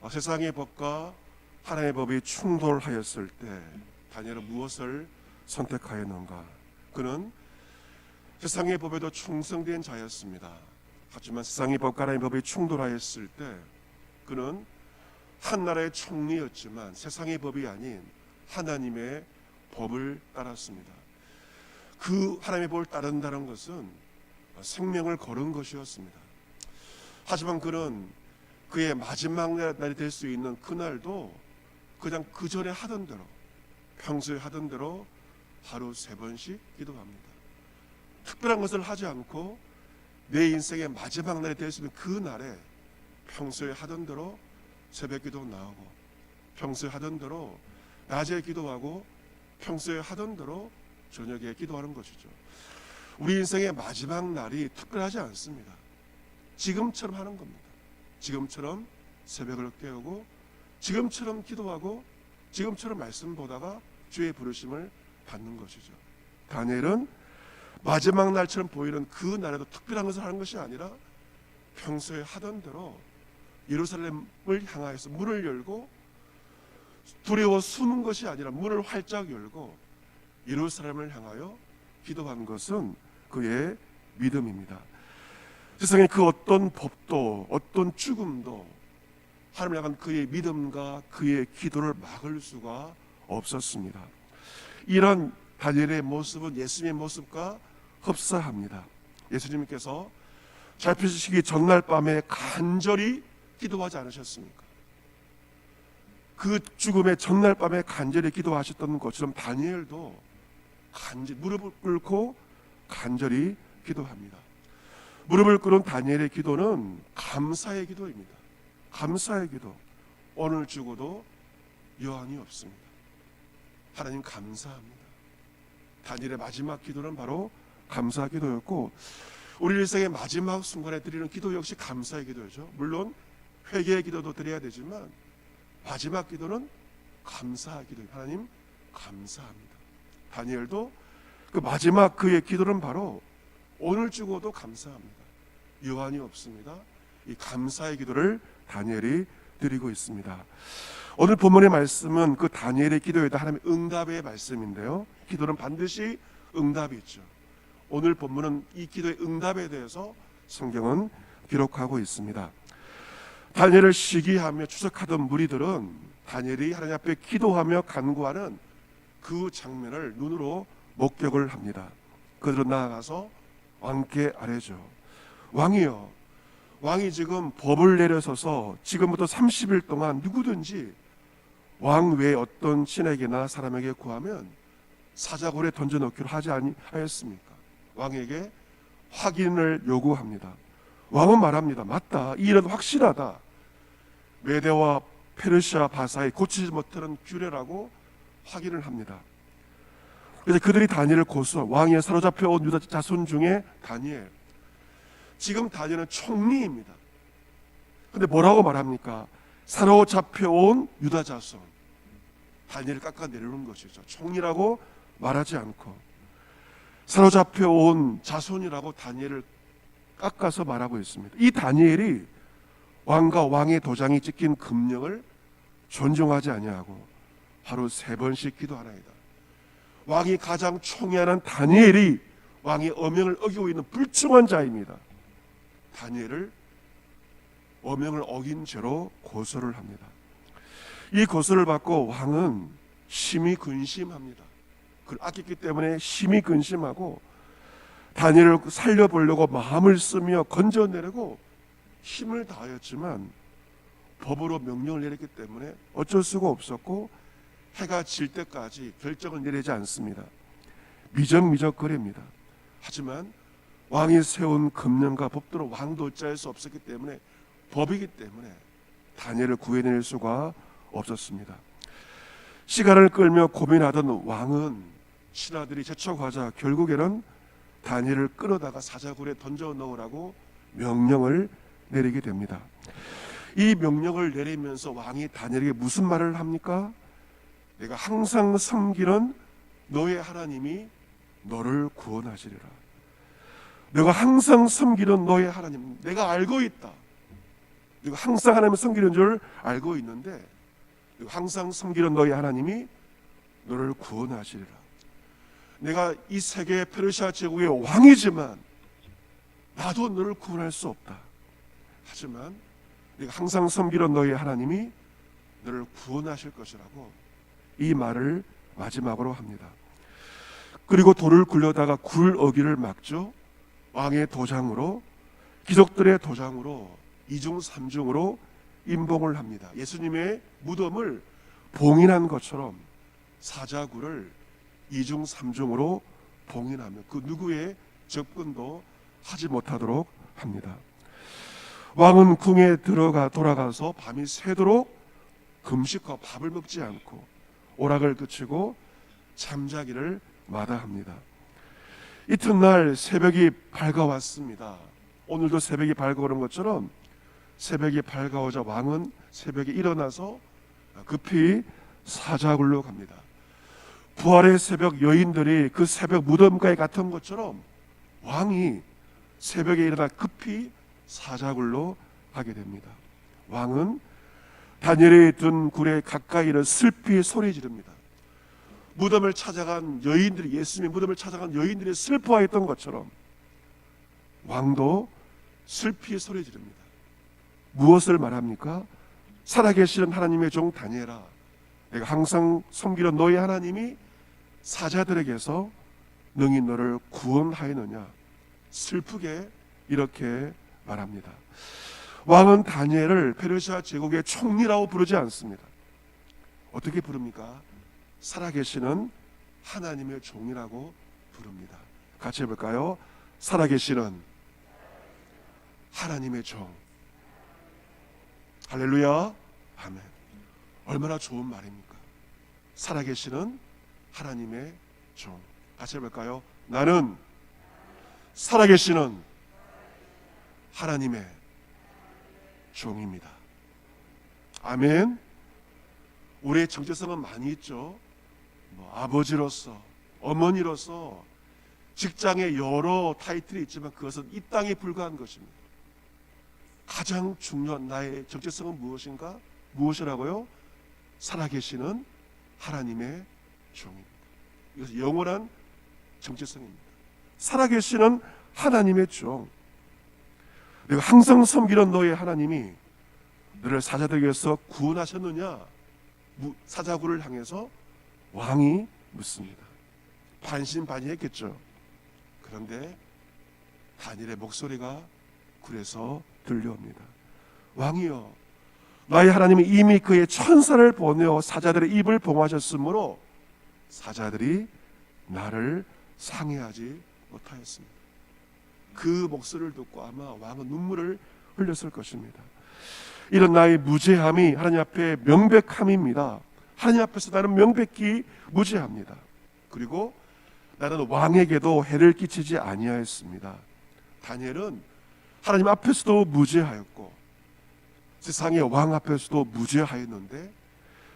세상의 법과 하나님의 법이 충돌하였을 때 다니엘은 무엇을 선택하였는가? 그는 세상의 법에도 충성된 자였습니다. 하지만 세상의 법과 하나님의 법이 충돌하였을 때 그는 한 나라의 총리였지만 세상의 법이 아닌 하나님의 법을 따랐습니다. 그 하나님의 법을 따른다는 것은 생명을 거는 것이었습니다. 하지만 그는 그의 마지막 날이 될 수 있는 그날도 그냥 그 전에 하던 대로, 평소에 하던 대로 하루 3번씩 기도합니다. 특별한 것을 하지 않고 내 인생의 마지막 날이 될 수 있는 그 날에 평소에 하던 대로 새벽 기도 나오고, 평소에 하던 대로 낮에 기도하고, 평소에 하던 대로 저녁에 기도하는 것이죠. 우리 인생의 마지막 날이 특별하지 않습니다. 지금처럼 하는 겁니다. 지금처럼 새벽을 깨우고, 지금처럼 기도하고, 지금처럼 말씀 보다가 주의 부르심을 받는 것이죠. 다니엘은 마지막 날처럼 보이는 그 날에도 특별한 것을 하는 것이 아니라 평소에 하던 대로 예루살렘을 향하여서 문을 열고, 두려워 숨은 것이 아니라 문을 활짝 열고 예루살렘을 향하여 기도한 것은 그의 믿음입니다. 세상에 그 어떤 법도 어떤 죽음도 하나님을 향한 그의 믿음과 그의 기도를 막을 수가 없었습니다. 이런 다니엘의 모습은 예수님의 모습과 흡사합니다. 예수님께서 잡히시기 전날 밤에 간절히 기도하지 않으셨습니까? 그 죽음의 전날 밤에 간절히 기도하셨던 것처럼 다니엘도 무릎을 꿇고 간절히 기도합니다. 무릎을 꿇은 다니엘의 기도는 감사의 기도입니다. 감사의 기도. 오늘 죽어도 여한이 없습니다. 하나님 감사합니다. 다니엘의 마지막 기도는 바로 감사 기도였고, 우리 일생의 마지막 순간에 드리는 기도 역시 감사의 기도죠. 물론 회개의 기도도 드려야 되지만 마지막 기도는 감사 기도예요. 하나님 감사합니다. 다니엘도 그 마지막 그의 기도는 바로 오늘 죽어도 감사합니다. 여한이 없습니다. 이 감사의 기도를 다니엘이 드리고 있습니다. 오늘 본문의 말씀은 그 다니엘의 기도에 대한 하나님의 응답의 말씀인데요, 기도는 반드시 응답이 있죠. 오늘 본문은 이 기도의 응답에 대해서 성경은 기록하고 있습니다. 다니엘을 시기하며 추적하던 무리들은 다니엘이 하나님 앞에 기도하며 간구하는 그 장면을 눈으로 목격을 합니다. 그들은 나아가서 왕께 아뢰죠. 왕이여, 왕이 지금 법을 내려서서 지금부터 30일 동안 누구든지 왕 외에 어떤 신에게나 사람에게 구하면 사자굴에 던져넣기로 하지 아니하였습니까? 왕에게 확인을 요구합니다. 왕은 말합니다. 맞다, 이 일은 확실하다. 메대와 페르시아 바사에 고치지 못하는 규례라고 확인을 합니다. 그래서 그들이 다니엘을 고소한 왕에 사로잡혀온 유다 자손 중에 다니엘, 지금 다니엘은 총리입니다. 근데 뭐라고 말합니까? 사로잡혀온 유다 자손, 다니엘을 깎아내리는 것이죠. 총리라고 말하지 않고 사로잡혀온 자손이라고 다니엘을 깎아서 말하고 있습니다. 이 다니엘이 왕과 왕의 도장이 찍힌 금령을 존중하지 아니하고 하루 3번씩 기도하나이다. 왕이 가장 총애하는 다니엘이 왕의 어명을 어기고 있는 불충한 자입니다. 다니엘을 어명을 어긴 죄로 고소를 합니다. 이 고소를 받고 왕은 심히 근심합니다. 그를 아꼈기 때문에 심히 근심하고 다니엘을 살려보려고 마음을 쓰며 건져내려고 힘을 다하였지만 법으로 명령을 내렸기 때문에 어쩔 수가 없었고 해가 질 때까지 결정을 내리지 않습니다. 미적미적거립니다. 하지만 왕이 세운 금령과 법대로 왕도 어찌할 수 없었기 때문에, 법이기 때문에 다니엘을 구해낼 수가 없었습니다. 시간을 끌며 고민하던 왕은 신하들이 재촉하자 결국에는 다니엘을 끌어다가 사자굴에 던져 넣으라고 명령을 내리게 됩니다. 이 명령을 내리면서 왕이 다니엘에게 무슨 말을 합니까? 내가 항상 섬기는 너의 하나님이 너를 구원하시리라. 내가 항상 섬기는 너의 하나님, 내가 알고 있다. 그리고 항상 하나님을 섬기는 줄 알고 있는데, 그리고 항상 섬기는 너희 하나님이 너를 구원하시리라. 내가 이 세계 페르시아 제국의 왕이지만 나도 너를 구원할 수 없다. 하지만 네가 항상 섬기는 너희 하나님이 너를 구원하실 것이라고 이 말을 마지막으로 합니다. 그리고 돌을 굴려다가 굴 어기를 막죠. 왕의 도장으로, 귀족들의 도장으로, 이중 삼중으로 임봉을 합니다. 예수님의 무덤을 봉인한 것처럼 사자굴을 이중 삼중으로 봉인하며 그 누구의 접근도 하지 못하도록 합니다. 왕은 궁에 돌아가서 밤이 새도록 금식하고 밥을 먹지 않고 오락을 그치고 잠자기를 마다합니다. 이튿날 새벽이 밝아왔습니다. 오늘도 새벽이 밝아오는 것처럼 새벽이 밝아오자 왕은 새벽에 일어나서 급히 사자굴로 갑니다. 부활의 새벽 여인들이 그 새벽 무덤가에 갔던 것처럼 왕이 새벽에 일어나 급히 사자굴로 가게 됩니다. 왕은 다니엘이 든 굴에 가까이를 슬피 소리 지릅니다. 무덤을 찾아간 여인들이, 예수님의 무덤을 찾아간 여인들이 슬퍼했던 것처럼 왕도 슬피 소리 지릅니다. 무엇을 말합니까? 살아계시는 하나님의 종 다니엘아, 내가 항상 섬기는 너희 하나님이 사자들에게서 능히 너를 구원하였느냐, 슬프게 이렇게 말합니다. 왕은 다니엘을 페르시아 제국의 총리라고 부르지 않습니다. 어떻게 부릅니까? 살아계시는 하나님의 종이라고 부릅니다. 같이 해볼까요? 살아계시는 하나님의 종. 할렐루야, 아멘. 얼마나 좋은 말입니까? 살아계시는 하나님의 종. 같이 해볼까요? 나는 살아계시는 하나님의 종입니다. 아멘. 우리의 정체성은 많이 있죠. 아버지로서, 어머니로서, 직장에 여러 타이틀이 있지만 그것은 이 땅에 불과한 것입니다. 가장 중요한 나의 정체성은 무엇인가? 무엇이라고요? 살아계시는 하나님의 종입니다. 이것은 영원한 정체성입니다. 살아계시는 하나님의 종. 내가 항상 섬기는 너의 하나님이 너를 사자들에게서 구원하셨느냐? 사자굴을 향해서 왕이 묻습니다. 반신반의했겠죠. 그런데 다니엘의 목소리가 굴에서 들려옵니다. 왕이여, 나의 하나님이 이미 그의 천사를 보내어 사자들의 입을 봉하셨으므로 사자들이 나를 상해하지 못하였습니다. 그 목소리를 듣고 아마 왕은 눈물을 흘렸을 것입니다. 이런 나의 무죄함이 하나님 앞에 명백함입니다. 하나님 앞에서 나는 명백히 무죄합니다. 그리고 나는 왕에게도 해를 끼치지 아니하였습니다. 다니엘은 하나님 앞에서도 무죄하였고 세상의 왕 앞에서도 무죄하였는데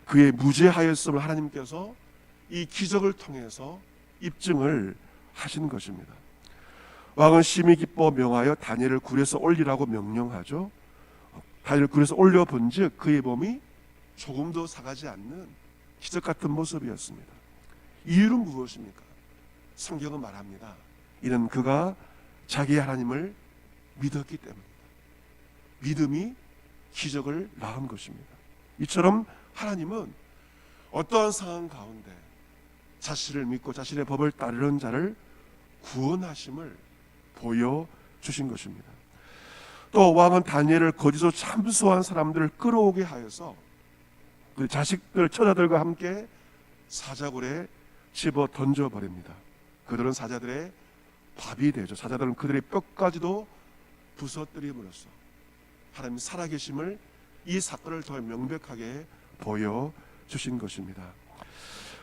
그의 무죄하였음을 하나님께서 이 기적을 통해서 입증을 하신 것입니다. 왕은 심히 기뻐 명하여 다니엘을 굴에서 올리라고 명령하죠. 다니엘을 굴에서 올려본즉 그의 몸이 조금도 상하지 않는 기적 같은 모습이었습니다. 이유는 무엇입니까? 성경은 말합니다. 이는 그가 자기 하나님을 믿었기 때문입니다. 믿음이 기적을 낳은 것입니다. 이처럼 하나님은 어떠한 상황 가운데 자신을 믿고 자신의 법을 따르는 자를 구원하심을 보여주신 것입니다. 또 왕은 다니엘을 거짓으로 참수한 사람들을 끌어오게 하여서 그 자식들, 처자들과 함께 사자굴에 집어 던져버립니다. 그들은 사자들의 밥이 되죠. 사자들은 그들의 뼈까지도 부서뜨림으로써 하나님 살아계심을 이 사건을 더 명백하게 보여주신 것입니다.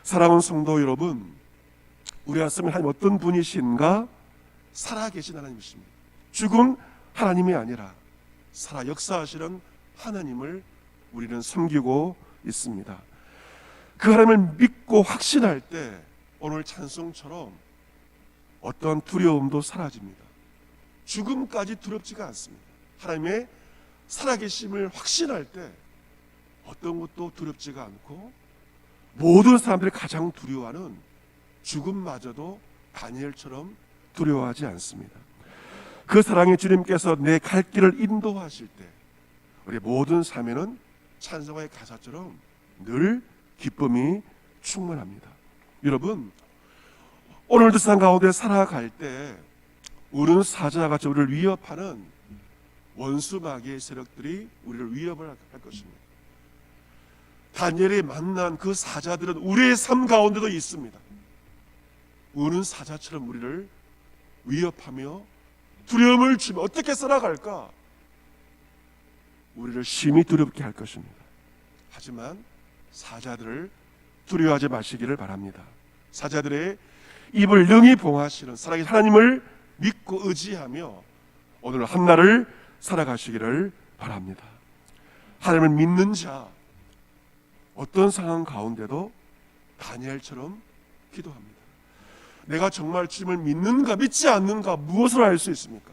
사랑하는 성도 여러분, 우리 말씀은 하나님 어떤 분이신가? 살아계신 하나님이십니다. 죽은 하나님이 아니라 살아 역사하시는 하나님을 우리는 섬기고 있습니다. 그 하나님을 믿고 확신할 때 오늘 찬송처럼 어떤 두려움도 사라집니다. 죽음까지 두렵지가 않습니다. 하나님의 살아계심을 확신할 때 어떤 것도 두렵지가 않고 모든 사람들이 가장 두려워하는 죽음마저도 다니엘처럼 두려워하지 않습니다. 그 사랑의 주님께서 내 갈 길을 인도하실 때 우리 모든 삶에는 찬송가의 가사처럼 늘 기쁨이 충만합니다. 여러분, 오늘도 세상 가운데 살아갈 때 우리는 사자같이 우리를 위협하는 원수 마귀의 세력들이 우리를 위협을 할 것입니다. 다니엘이 만난 그 사자들은 우리의 삶 가운데도 있습니다. 우는 사자처럼 우리를 위협하며 두려움을 주며 어떻게 살아갈까? 우리를 심히 두렵게 할 것입니다. 하지만 사자들을 두려워하지 마시기를 바랍니다. 사자들의 입을 능히 봉하시는 살아계신 하나님을 믿고 의지하며 오늘 한날을 살아가시기를 바랍니다. 하나님을 믿는 자, 어떤 상황 가운데도 다니엘처럼 기도합니다. 내가 정말 주님을 믿는가 믿지 않는가 무엇을 알 수 있습니까?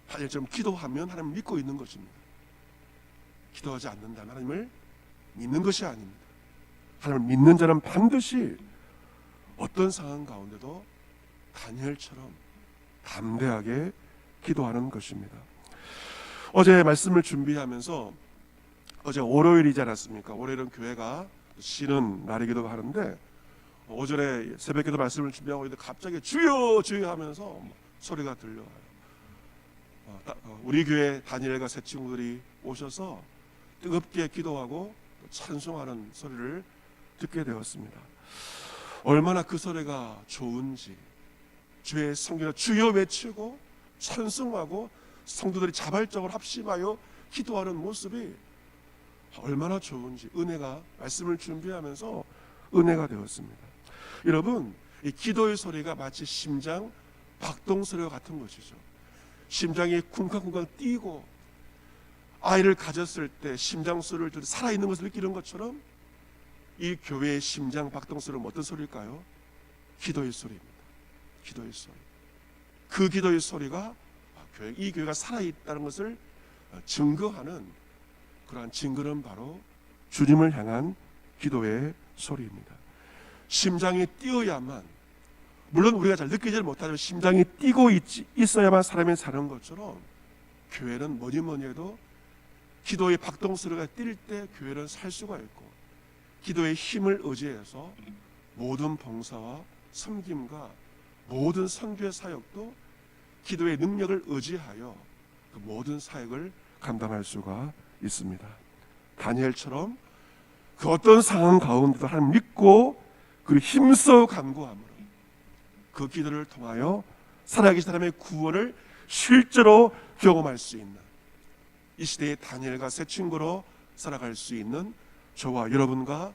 다니엘처럼 기도하면 하나님을 믿고 있는 것입니다. 기도하지 않는다면 하나님을 믿는 것이 아닙니다. 하나님을 믿는 자는 반드시 어떤 상황 가운데도 다니엘처럼 담대하게 기도하는 것입니다. 어제 말씀을 준비하면서 어제 월요일이지 않았습니까? 월요일은 교회가 쉬는 날이기도 하는데 오전에 새벽에도 말씀을 준비하고 있는데 갑자기 주여 주여 하면서 소리가 들려와요. 우리 교회 다니엘과 새 친구들이 오셔서 뜨겁게 기도하고 찬송하는 소리를 듣게 되었습니다. 얼마나 그 소리가 좋은지, 주의 성경을 주여 외치고 찬송하고 성도들이 자발적으로 합심하여 기도하는 모습이 얼마나 좋은지 은혜가, 말씀을 준비하면서 은혜가 되었습니다. 여러분, 이 기도의 소리가 마치 심장 박동 소리와 같은 것이죠. 심장이 쿵쾅쿵쾅 뛰고 아이를 가졌을 때 심장 소리를 들을 살아있는 것을 느끼는 것처럼 이 교회의 심장 박동 소리는 어떤 소리일까요? 기도의 소리입니다. 기도의 소리. 그 기도의 소리가 이 교회가 살아있다는 것을 증거하는 그러한 증거는 바로 주님을 향한 기도의 소리입니다. 심장이 뛰어야만, 물론 우리가 잘 느끼지 못하지만 심장이 뛰고 있어야만 사람이 사는 것처럼 교회는 뭐니 해도 기도의 박동 소리가 뛸 때 교회는 살 수가 있고, 기도의 힘을 의지해서 모든 봉사와 섬김과 모든 선교의 사역도 기도의 능력을 의지하여 그 모든 사역을 감당할 수가 있습니다. 다니엘처럼 그 어떤 상황 가운데도 하나님 믿고 그리고 힘써 간구함으로 그 기도를 통하여 살아계신 사람의 구원을 실제로 경험할 수 있는, 이 시대의 다니엘과 새 친구로 살아갈 수 있는 저와 여러분과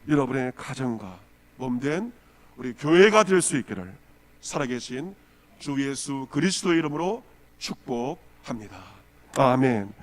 여러분의 가정과 몸된 우리 교회가 될 수 있기를 살아계신 주 예수 그리스도의 이름으로 축복합니다. 아멘.